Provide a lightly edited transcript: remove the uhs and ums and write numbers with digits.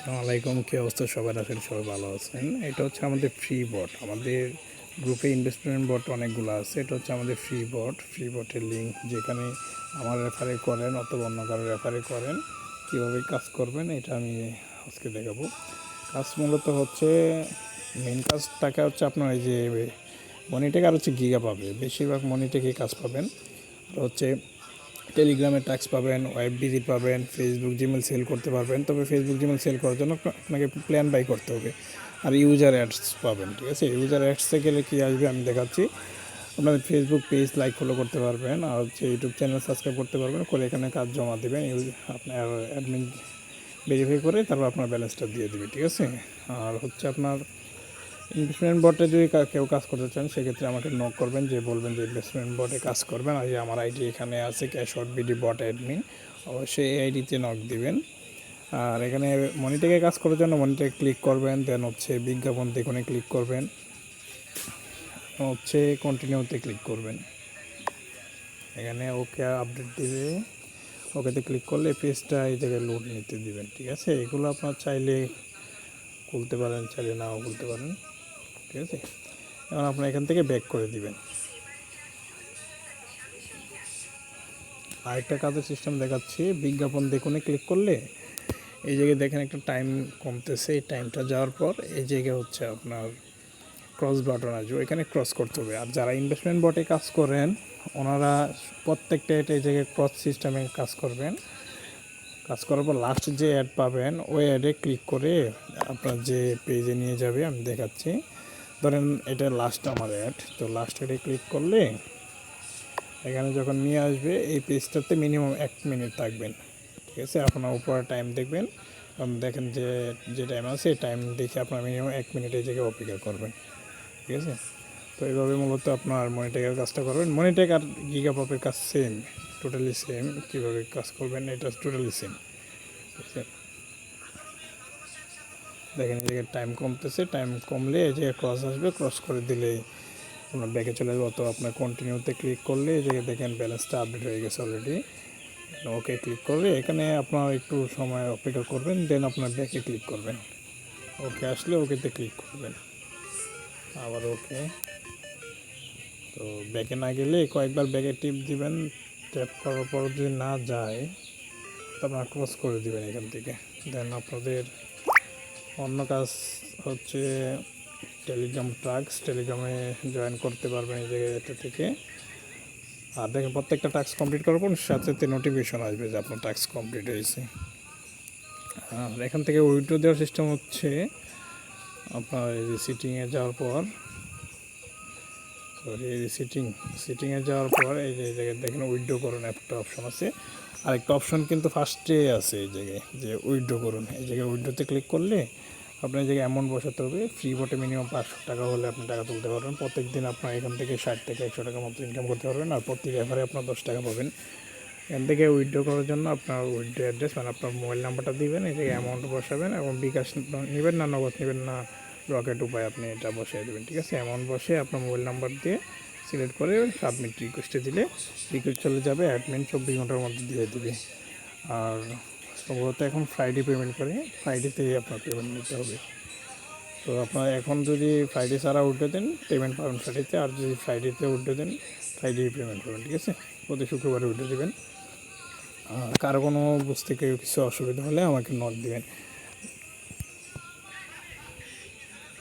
আসসালামু আলাইকুম, কী অবস্থা সবার? আসলে সবাই ভালো আছেন। এটা হচ্ছে আমাদের ফ্রি বট। আমাদের গ্রুপে ইনভেস্টমেন্ট বট অনেকগুলো আছে। এটা হচ্ছে আমাদের ফ্রি বটের লিঙ্ক, যেখানে আমার রেফারে করেন অথবা অন্য কারো রেফারে করেন। কীভাবে কাজ করবেন এটা আমি আজকে দেখাবো। কাজ মূলত হচ্ছে, মেন কাজটাকে হচ্ছে আপনার এই যে মনিটেক আর হচ্ছে গিগা পাবে। বেশিরভাগ মনিটেকে কাজ পাবেন। আর হচ্ছে টেলিগ্রামে ট্যাক্স পাবেন, ওয়েব ভিজিট পাবেন, ফেসবুক জিমেল সেল করতে পারবেন। তবে ফেসবুক জিমেল সেল করার জন্য আপনাকে প্ল্যান বাই করতে হবে। আর ইউজার অ্যাডস পাবেন, ঠিক আছে? ইউজার অ্যাডসে গেলে কী আসবে আমি দেখাচ্ছি। আপনাদের ফেসবুক পেজ লাইক ফলো করতে পারবেন, আর হচ্ছে ইউটিউব চ্যানেল সাবস্ক্রাইব করতে পারবেন। করে এখানে কাজ জমা দেবেন, আপনার অ্যাডমিন ভেরিফাই করে তারপর আপনার ব্যালেন্সটা দিয়ে দেবে, ঠিক আছে? আর হচ্ছে আপনার ইনভেস্টমেন্ট বটে যদি কেউ কাজ করতে চান, সেক্ষেত্রে আমাকে নক করবেন, যে বলবেন যে ইনভেস্টমেন্ট বটে কাজ করবেন। আর আমার আইডি এখানে আছে, ক্যাশওয়ার্ড বিডি বট অ্যাডমিন, অবশ্যই এই আইডিতে নক দিবেন। আর এখানে মনিটেকে কাজ করার জন্য মনিটেকে ক্লিক করবেন, দেন হচ্ছে বিজ্ঞাপন দেখুনে ক্লিক করবেন, হচ্ছে কন্টিনিউতে ক্লিক করবেন। এখানে ওকে আপডেট দিবে, ওকেতে ক্লিক করলে পেজটা এই জায়গায় লোড নিতে দিবেন, ঠিক আছে? এগুলো আপনার চাইলে খুলতে পারেন, চাইলে নাও খুলতে পারেন, ঠিক আছে? এখন আপনার এখান থেকে ব্যাক করে দিবেন। আরেকটা কাজের সিস্টেম দেখাচ্ছি। বিজ্ঞাপন দেখুনে ক্লিক করলে এই জায়গায় দেখেন একটা টাইম কমতেছে। এই টাইমটা যাওয়ার পর এই জায়গায় হচ্ছে আপনার ক্রস বাটন আসবে, এখানে ক্রস করতে হবে। আর যারা ইনভেস্টমেন্ট বটে কাজ করেন, ওনারা প্রত্যেকটা এই জায়গায় ক্রস সিস্টেমে কাজ করবেন। কাজ করার পর লাস্ট যে অ্যাড পাবেন, ওই অ্যাডে ক্লিক করে আপনার যে পেজে নিয়ে যাবে। আমি দেখাচ্ছি, ধরেন এটা লাস্ট আমার অ্যাড, তো লাস্ট অ্যাডে ক্লিক করলে এখানে যখন নিয়ে আসবে, এই পেজটাতে মিনিমাম 1 মিনিট থাকবেন, ঠিক আছে? আপনার উপরে টাইম দেখবেন, দেখেন যে টাইম আছে এই টাইম দেখে আপনার মিনিমাম 1 মিনিট এই জায়গায় অপেক্ষা করবেন, ঠিক আছে? তো এইভাবে মূলত আপনার মনিটেকের কাজটা করবেন। মনিটেক আর গিগাপপের কাজ সেম, টোটালি সেম। কীভাবে কাজ করবেন এটা টোটালি সেম, ঠিক আছে? দেখেন এই জায়গায় টাইম কমতেছে, টাইম কমলে এই জায়গায় ক্রস আসবে, ক্রস করে দিলেই আপনার ব্যাকে চলে যাবে। অথবা আপনার কন্টিনিউতে ক্লিক করলে এই জায়গায় দেখেন ব্যালেন্সটা আপডেট হয়ে গেছে অলরেডি। ওকে ক্লিক করবে, এখানে আপনার একটু সময় অপেক্ষা করবেন, দেন আপনার ব্যাকে ক্লিক করবেন। ওকে আসলে ওকেতে ক্লিক করবেন, আবার ওকে। তো ব্যাকে না গেলে কয়েকবার ব্যাকে টিপ দিবেন। ট্যাপ করার পর যদি না যায়, তো আপনার ক্লোজ করে দিবেন এখান থেকে। দেন আপনাদের অন্য কাজ হচ্ছে টেলিগ্রামে জয়েন করতে পারবেন এই জায়গায়, এটা থেকে। আর দেখেন প্রত্যেকটা টাস্ক কমপ্লিট করার পর সাথে সাথে নোটিফিকেশন আসবে যে আপনার টাস্ক কমপ্লিট হয়েছে। আর এখান থেকে উইথড্র দেওয়ার সিস্টেম হচ্ছে, আপনার এই যে সিটিংয়ে যাওয়ার পর, এই যে সিটিংয়ে যাওয়ার পর এই যে জায়গায় দেখেন উইথড্র করুন একটা অপশন আছে। আরেকটা অপশন কিন্তু ফার্স্টে আছে এই জায়গায়, যে উইথড্র করুন। এই জায়গায় উইথড্রোতে ক্লিক করলে আপনার এই জায়গায় অ্যামাউন্ট বসাতে হবে। ফ্রি বটে মিনিমাম 500 টাকা হলে আপনি টাকা তুলতে পারবেন। প্রত্যেক দিন আপনার এখান থেকে 60 থেকে 100 টাকা মতো ইনকাম করতে পারবেন। আর প্রতি রেফারে আপনার 10 টাকা পাবেন। এখান থেকে উইথড্র করার জন্য আপনার উইথড্র অ্যাড্রেস, মানে আপনার মোবাইল নাম্বারটা দিবেন, এই জায়গায় অ্যামাউন্ট বসাবেন, এবং বিকাশ নেবেন না, নগদ নেবেন না, রকেট উপায় আপনি এটা বসিয়ে দেবেন, ঠিক আছে? অ্যামাউন্ট বসে আপনার মোবাইল নাম্বার দিয়ে সিলেক্ট করে সাবমিট রিকোয়েস্টে দিলে রিকোয়েস্ট চলে যাবে, অ্যাডমিন 24 ঘন্টার মধ্যে দিয়ে দেবে। আর সম্ভবত এখন ফ্রাইডে পেমেন্ট করে, ফ্রাইডেতেই আপনার পেমেন্ট নিতে হবে। তো আপনার এখন যদি ফ্রাইডে ছাড়া উঠে দেন, পেমেন্ট পাবেন ফ্রাইডেতে। আর যদি ফ্রাইডেতে উঠে দেন, ফ্রাইডেই পেমেন্ট পাবেন, ঠিক আছে? প্রতি শুক্রবারে উঠে দেবেন। কারো কোনো বুঝতে কিছু অসুবিধা হলে আমাকে নক দেবেন।